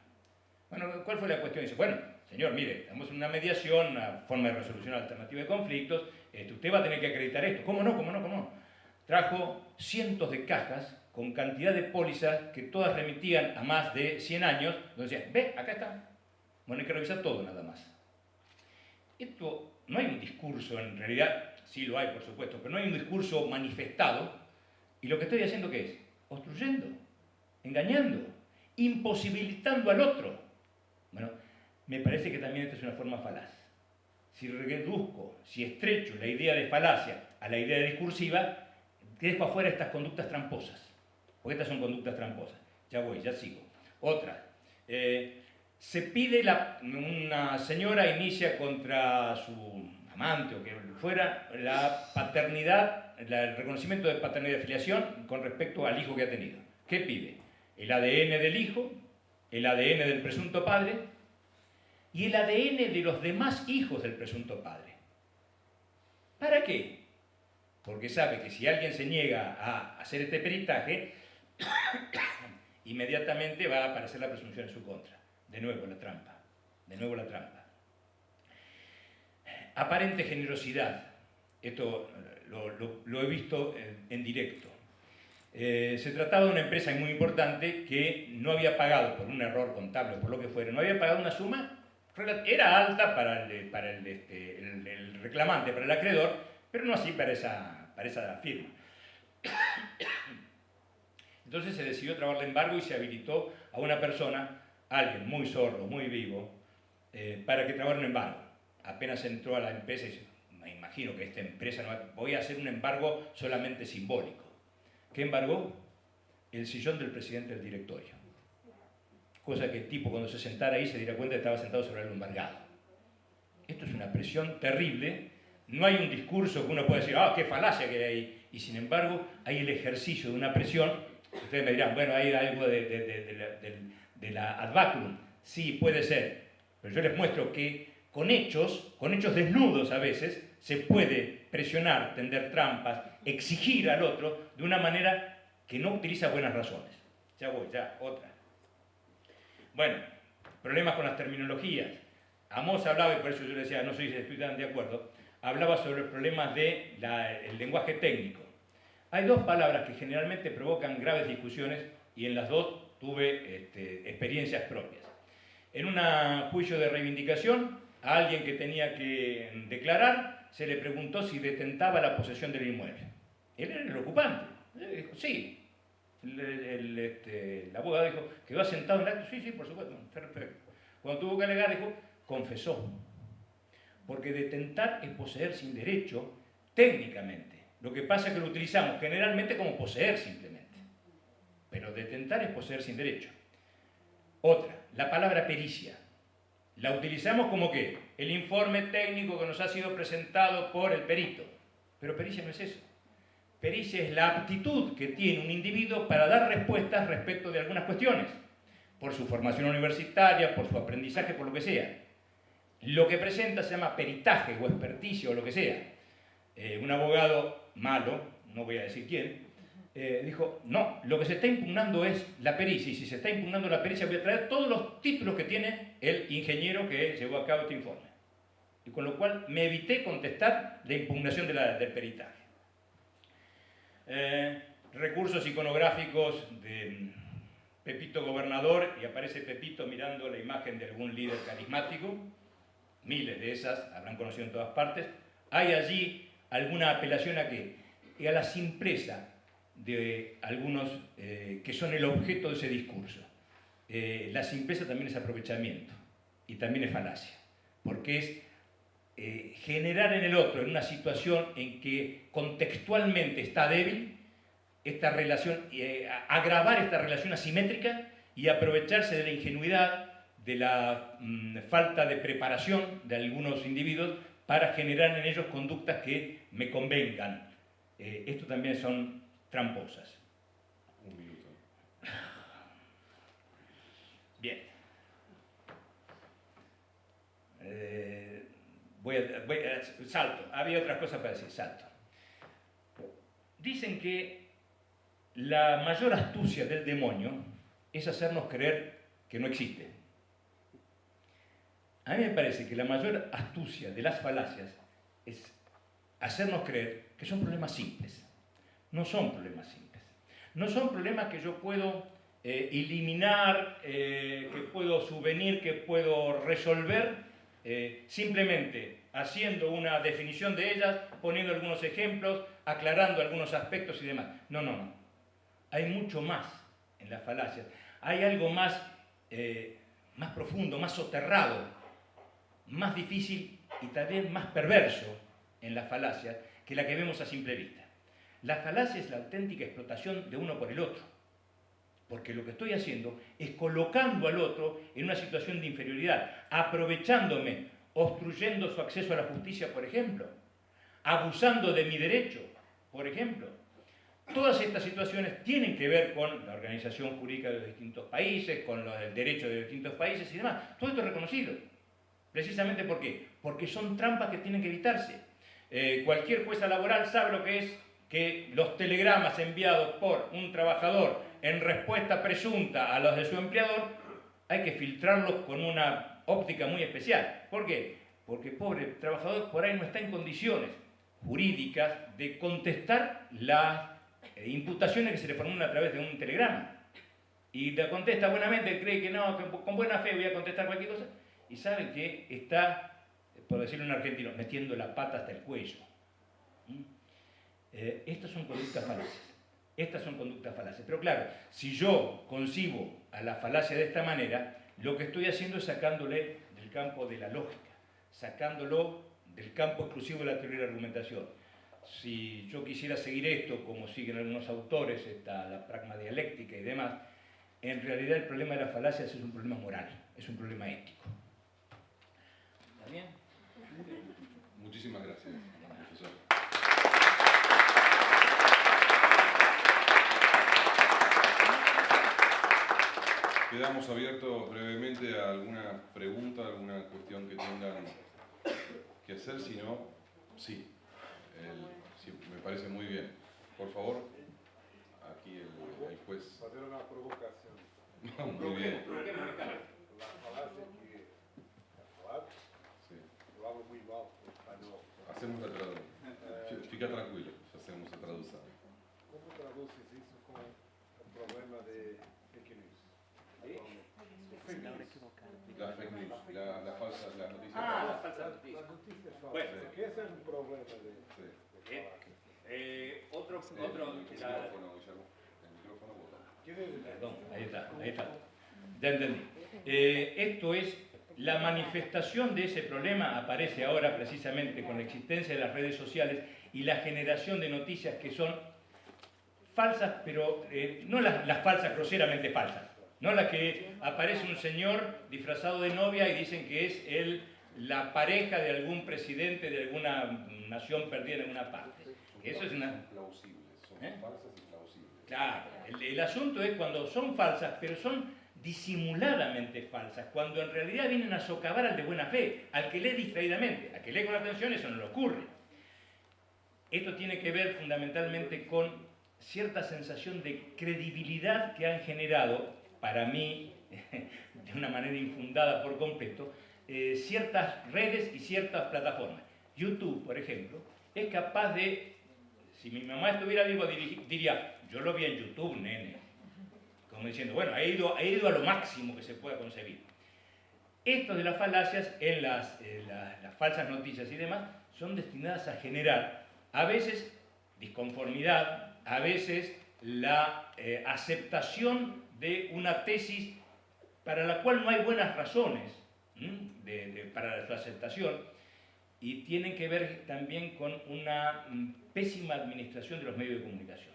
Bueno, ¿cuál fue la cuestión? Dice, bueno, señor, mire, estamos en una mediación, una forma de resolución alternativa de conflictos, usted va a tener que acreditar esto. ¿Cómo no? ¿Cómo no? ¿Cómo no? Trajo cientos de cajas con cantidad de pólizas que todas remitían a más de 100 años, donde decía, ve, acá está. Bueno, hay que revisar todo nada más. Esto no hay un discurso, en realidad, sí lo hay, por supuesto, pero no hay un discurso manifestado. ¿Y lo que estoy haciendo qué es? Obstruyendo, engañando, imposibilitando al otro. Bueno, me parece que también esta es una forma falaz. Si reduzco, si estrecho la idea de falacia a la idea de discursiva, dejo afuera estas conductas tramposas. Porque estas son conductas tramposas. Ya voy, ya sigo. Otra. Se pide, una señora inicia contra su amante o que fuera la paternidad, el reconocimiento de paternidad y filiación con respecto al hijo que ha tenido. ¿Qué pide? El ADN del hijo, el ADN del presunto padre y el ADN de los demás hijos del presunto padre. ¿Para qué? Porque sabe que si alguien se niega a hacer este peritaje, inmediatamente va a aparecer la presunción en su contra. De nuevo la trampa. De nuevo la trampa. Aparente generosidad. Esto lo he visto en directo. Se trataba de una empresa muy importante que no había pagado, por un error contable o por lo que fuera, no había pagado una suma, era alta para el reclamante, para el acreedor, pero no así para esa firma. Entonces se decidió trabarle embargo y se habilitó a una persona, alguien muy sordo, muy vivo, para que trabara un embargo. Apenas entró a la empresa y dice, me imagino que esta empresa no voy a hacer un embargo solamente simbólico. ¿Qué embargó? El sillón del presidente del directorio. Cosa que el tipo cuando se sentara ahí se diera cuenta que estaba sentado sobre el embargado. Esto es una presión terrible. No hay un discurso que uno pueda decir, qué falacia que hay ahí. Y sin embargo, hay el ejercicio de una presión. Ustedes me dirán, bueno, hay algo de la ad baculum. Sí, puede ser. Pero yo les muestro que con hechos desnudos a veces, se puede presionar, tender trampas, exigir al otro de una manera que no utiliza buenas razones. Ya voy, otra. Bueno, problemas con las terminologías. Amos hablaba, y por eso yo le decía, no estoy tan de acuerdo, hablaba sobre problemas del lenguaje técnico. Hay dos palabras que generalmente provocan graves discusiones y en las dos tuve experiencias propias. En un juicio de reivindicación, a alguien que tenía que declarar, se le preguntó si detentaba la posesión del inmueble. Él era el ocupante. Él dijo, sí. El abogado dijo, ¿quedó asentado en el acto? Sí, sí, por supuesto. Perfecto. Cuando tuvo que alegar, dijo, confesó. Porque detentar es poseer sin derecho, técnicamente. Lo que pasa es que lo utilizamos generalmente como poseer simplemente. Pero detentar es poseer sin derecho. Otra, la palabra pericia. La utilizamos como que el informe técnico que nos ha sido presentado por el perito. Pero pericia no es eso. Pericia es la aptitud que tiene un individuo para dar respuestas respecto de algunas cuestiones. Por su formación universitaria, por su aprendizaje, por lo que sea. Lo que presenta se llama peritaje o experticia o lo que sea. Un abogado malo, no voy a decir quién, dijo, no, lo que se está impugnando es la pericia, y si se está impugnando la pericia voy a traer todos los títulos que tiene el ingeniero que llevó a cabo este informe. Y con lo cual me evité contestar la impugnación del peritaje. Recursos iconográficos de Pepito gobernador, y aparece Pepito mirando la imagen de algún líder carismático, miles de esas, habrán conocido en todas partes. Hay allí alguna apelación a qué? A la simpleza. de algunos que son el objeto de ese discurso. La simpleza también es aprovechamiento y también es falacia, porque es generar en el otro, en una situación en que contextualmente está débil, esta relación, agravar esta relación asimétrica y aprovecharse de la ingenuidad, de la falta de preparación de algunos individuos para generar en ellos conductas que me convengan. Esto también son tramposas. Un minuto. Bien. Salto. Había otras cosas para decir. Salto. Dicen que la mayor astucia del demonio es hacernos creer que no existe. A mí me parece que la mayor astucia de las falacias es hacernos creer que son problemas simples. No son problemas simples. No son problemas que yo puedo eliminar, que puedo subvenir, que puedo resolver, simplemente haciendo una definición de ellas, poniendo algunos ejemplos, aclarando algunos aspectos y demás. No, no, no. Hay mucho más en las falacias. Hay algo más, más profundo, más soterrado, más difícil y también más perverso en las falacias que la que vemos a simple vista. La falacia es la auténtica explotación de uno por el otro, porque lo que estoy haciendo es colocando al otro en una situación de inferioridad, aprovechándome, obstruyendo su acceso a la justicia, por ejemplo, abusando de mi derecho, por ejemplo. Todas estas situaciones tienen que ver con la organización jurídica de los distintos países, con el derecho de los distintos países y demás. Todo esto es reconocido. ¿Precisamente por qué? Porque son trampas que tienen que evitarse. Cualquier jueza laboral sabe lo que es que los telegramas enviados por un trabajador en respuesta presunta a los de su empleador, hay que filtrarlos con una óptica muy especial. ¿Por qué? Porque el pobre trabajador por ahí no está en condiciones jurídicas de contestar las imputaciones que se le formulan a través de un telegrama. Y la contesta buenamente, cree que no, que con buena fe voy a contestar cualquier cosa, y sabe que está, por decirlo en argentino, metiendo la pata hasta el cuello. Estas son conductas falaces. Estas son conductas falaces. Pero claro, si yo concibo a la falacia de esta manera, lo que estoy haciendo es sacándole del campo de la lógica, sacándolo del campo exclusivo de la teoría de la argumentación. Si yo quisiera seguir esto, como siguen algunos autores, la pragma dialéctica y demás, en realidad el problema de las falacias es un problema moral, es un problema ético. ¿Está bien? Muchísimas gracias, profesor. Quedamos abiertos brevemente a alguna pregunta, alguna cuestión que tengan que hacer, si no, sí. Sí, me parece muy bien. Por favor, aquí el juez. Fazer una provocación. Muy bien. La falacia que falar, Sí. yo hablo muy mal español. Hacemos la traducción. Fica tranquilo, hacemos la traducción. ¿Cómo traduces eso con el problema de fake news? La fake news, la falsa, la noticia Ah, falsa. las falsas noticias. Las noticias falsas. Bueno. Porque ese es un problema de Sí. falacia. Otro, El micrófono, Guillermo. El micrófono bota. Perdón, ahí está. Ya entendí. Esto es la manifestación de ese problema, aparece ahora precisamente con la existencia de las redes sociales y la generación de noticias que son falsas, pero no las falsas, groseramente falsas. No las que aparece un señor disfrazado de novia y dicen que es la pareja de algún presidente de alguna nación perdida en alguna parte. Eso es una... Plausibles, son falsas y plausibles. Claro, el asunto es cuando son falsas, pero son disimuladamente falsas, cuando en realidad vienen a socavar al de buena fe, al que lee distraídamente, al que lee con atención eso no le ocurre. Esto tiene que ver fundamentalmente con cierta sensación de credibilidad que han generado, para mí, de una manera infundada por completo, ciertas redes y ciertas plataformas. YouTube, por ejemplo, es capaz de, si mi mamá estuviera viva, diría, yo lo vi en YouTube, nene. Como diciendo, bueno, he ido a lo máximo que se pueda concebir. Esto de las falacias en las falsas noticias y demás son destinadas a generar, a veces, disconformidad, a veces la aceptación de una tesis para la cual no hay buenas razones para su aceptación, y tienen que ver también con una pésima administración de los medios de comunicación.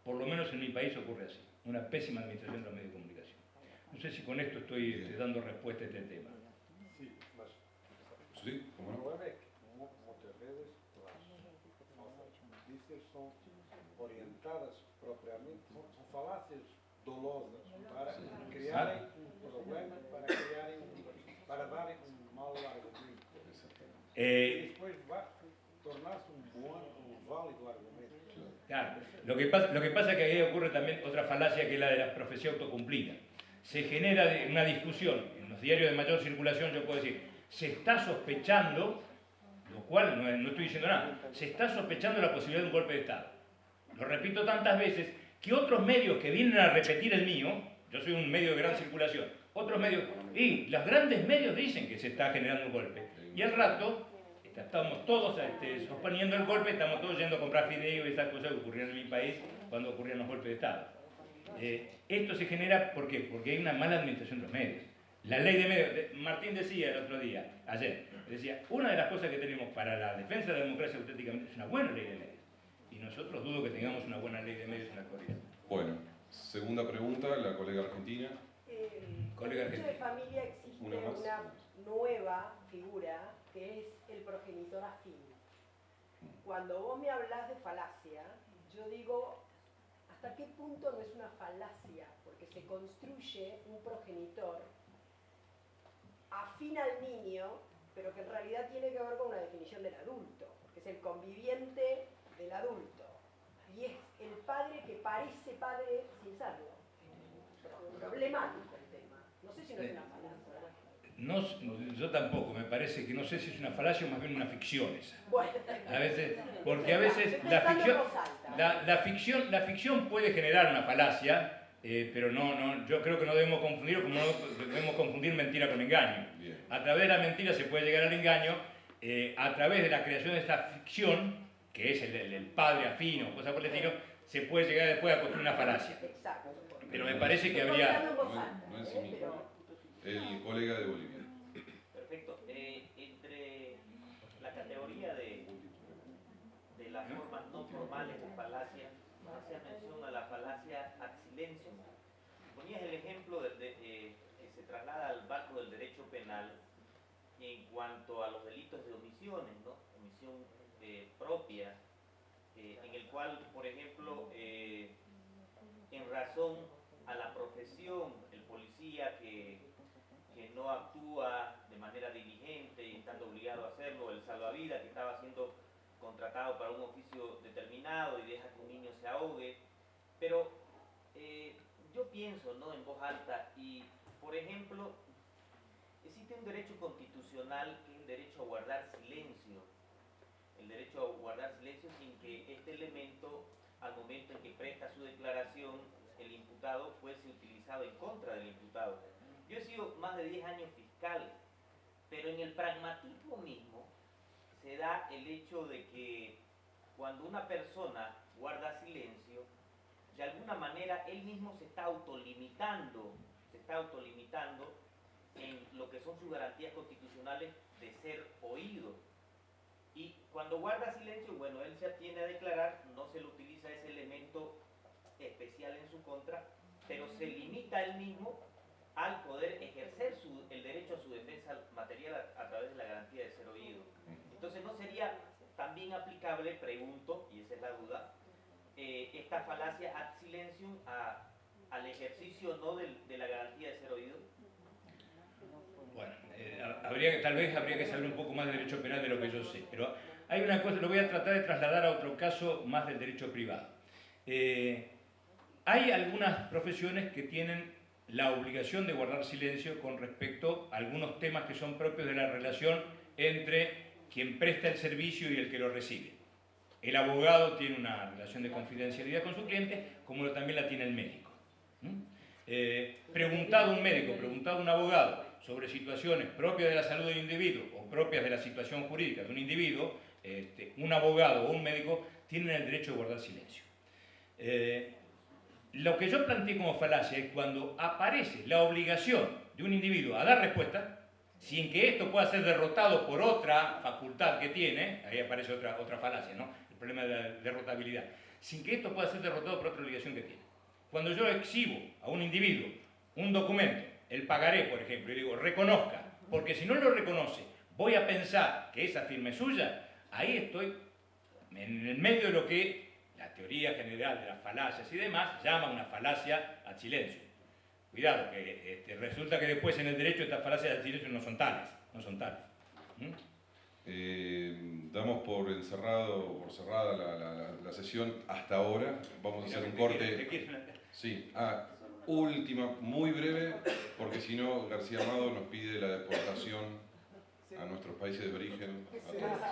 Por lo menos en mi país ocurre así, una pésima administración de los medios de comunicación. No sé si con esto estoy dando respuesta a este tema. Sí, mas Sí, ¿cómo o no? problema é que muitas vezes as notícias são orientadas propriamente, são falácias dolosas para criarem um problema, para darem um mau argumento. E depois vai tornar-se um válido argumento. Claro, lo que pasa es que ahí ocurre también otra falacia, que es la de la profecía autocumplida. Se genera una discusión en los diarios de mayor circulación. Yo puedo decir, se está sospechando, lo cual no estoy diciendo nada, se está sospechando la posibilidad de un golpe de Estado. Lo repito tantas veces que otros medios que vienen a repetir el mío, yo soy un medio de gran circulación, otros medios, y los grandes medios dicen que se está generando un golpe, y al rato estamos todos sosponiendo el golpe, estamos todos yendo a comprar fideos y esas cosas que ocurrieron en mi país cuando ocurrían los golpes de Estado. Esto se genera, ¿por qué? Porque hay una mala administración de los medios. La ley de medios, Martín decía el otro día, ayer, decía, una de las cosas que tenemos para la defensa de la democracia auténticamente es una buena ley de medios. Y nosotros dudo que tengamos una buena ley de medios en la actualidad. Bueno, segunda pregunta, la colega argentina. Colega En el derecho de argentina. familia existe Una más. una nueva figura que es el progenitor afín. Cuando vos me hablas de falacia, yo digo, ¿hasta qué punto no es una falacia? Porque se construye un progenitor afín al niño, pero que en realidad tiene que ver con una definición del adulto, porque es el conviviente del adulto. Y es el padre que parece padre sin serlo. Problemático el tema. No sé si no es una falacia. No, yo tampoco, me parece que no sé si es una falacia o más bien una ficción esa. Bueno, A veces, porque a veces Estoy la pensando ficción, en voz alta. la ficción puede generar una falacia, pero yo creo que no debemos confundir, como no debemos confundir mentira con engaño. Bien. A través de la mentira se puede llegar al engaño, a través de la creación de esta ficción, que es el padre afín o cosas por el estilo, se puede llegar después a construir una falacia. Exacto. Pero me parece que Estoy habría... pensando en voz alta, No en sí mismo. pero- El colega de Bolivia. Perfecto. Entre la categoría de las formas no formales de falacia, hacía mención a la falacia ad silencio. Ponías el ejemplo que se traslada al marco del derecho penal en cuanto a los delitos de omisiones, ¿no? Omisión propia, en el cual, por ejemplo, en razón a la profesión, el policía que no actúa de manera diligente y estando obligado a hacerlo, el salvavidas que estaba siendo contratado para un oficio determinado y deja que un niño se ahogue. Pero yo pienso, ¿no?, en voz alta, y por ejemplo, existe un derecho constitucional que es el derecho a guardar silencio. El derecho a guardar silencio sin que este elemento, al momento en que presta su declaración, el imputado fuese utilizado en contra del imputado. Yo he sido más de 10 años fiscal, pero en el pragmatismo mismo se da el hecho de que cuando una persona guarda silencio, de alguna manera él mismo se está autolimitando en lo que son sus garantías constitucionales de ser oído. Y cuando guarda silencio, bueno, él se atiene a declarar, no se le utiliza ese elemento especial en su contra, pero se limita él mismo al poder ejercer el derecho a su defensa material a través de la garantía de ser oído. Entonces, ¿no sería también aplicable, pregunto, y esa es la duda, esta falacia ad silentium al ejercicio no de la garantía de ser oído? Bueno, tal vez habría que saber un poco más de derecho penal de lo que yo sé, pero hay una cosa, lo voy a tratar de trasladar a otro caso más del derecho privado. Hay algunas profesiones que tienen la obligación de guardar silencio con respecto a algunos temas que son propios de la relación entre quien presta el servicio y el que lo recibe. El abogado tiene una relación de confidencialidad con su cliente, como también la tiene el médico. Preguntado un médico, preguntado un abogado sobre situaciones propias de la salud del individuo o propias de la situación jurídica de un individuo, un abogado o un médico tienen el derecho de guardar silencio. lo que yo planteé como falacia es cuando aparece la obligación de un individuo a dar respuesta, sin que esto pueda ser derrotado por otra facultad que tiene, ahí aparece otra falacia, ¿no? El problema de la derrotabilidad, sin que esto pueda ser derrotado por otra obligación que tiene. Cuando yo exhibo a un individuo un documento, el pagaré, por ejemplo, y digo, reconozca, porque si no lo reconoce, voy a pensar que esa firma es suya, ahí estoy en el medio de lo que la teoría general de las falacias y demás llama una falacia ad silencio. Cuidado, que resulta que después en el derecho estas falacias ad silencio no son tales. Damos por cerrada la sesión hasta ahora. Vamos a hacer un corte. Sí, última, muy breve, porque si no García Amado nos pide la deportación a nuestros países de origen.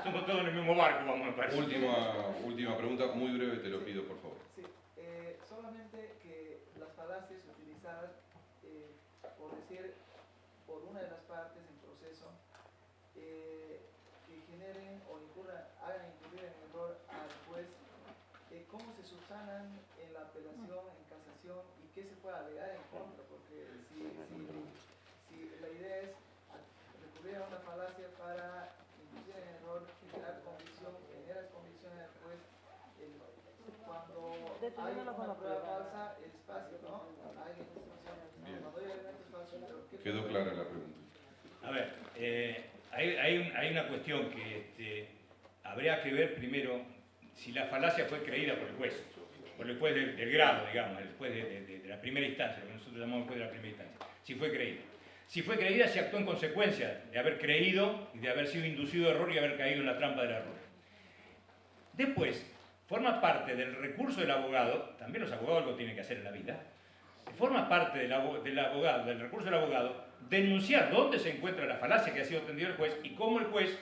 Somos todos en el mismo barco, vamos a parece. Última pregunta, muy breve, te lo pido, por favor. Sí, solamente que las falacias utilizadas, por decir, por una de las partes en proceso, que generen o hagan incurrir en error al juez, ¿cómo se subsanan en la apelación, en casación y qué se puede alegar en contra? Porque si la idea es recurrir a una falacia para inducir en error, generar convicción en el juez, cuando hay una prueba falsa es fácil, ¿no? Cuando hay elementos falsos, pero Quedó clara la pregunta. A ver, hay una cuestión que habría que ver primero si la falacia fue creída por el juez del grado, digamos, el juez de la primera instancia, lo que nosotros llamamos el juez de la primera instancia, si fue creída. Si fue creída, se actuó en consecuencia de haber creído y de haber sido inducido a error y haber caído en la trampa del error. Después, forma parte del recurso del abogado, también los abogados lo tienen que hacer en la vida, forma parte del recurso del abogado denunciar dónde se encuentra la falacia que ha sido atendido el juez y cómo el juez,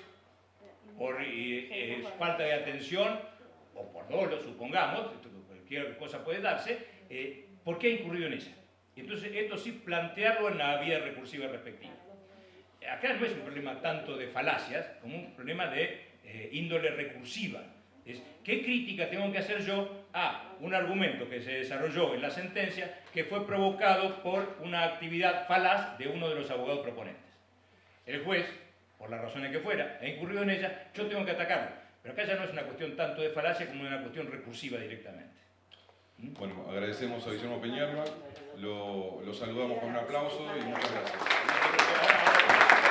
por falta de atención o por dolo, supongamos, cualquier cosa puede darse, ¿por qué ha incurrido en ella? Entonces, esto sí, plantearlo en la vía recursiva respectiva. Acá no es un problema tanto de falacias como un problema de índole recursiva. Es, ¿qué crítica tengo que hacer yo a un argumento que se desarrolló en la sentencia que fue provocado por una actividad falaz de uno de los abogados proponentes? El juez, por las razones que fuera, ha incurrido en ella, yo tengo que atacarlo. Pero acá ya no es una cuestión tanto de falacia como una cuestión recursiva directamente. Bueno, agradecemos a Guillermo Peñalba, lo saludamos con un aplauso y muchas gracias.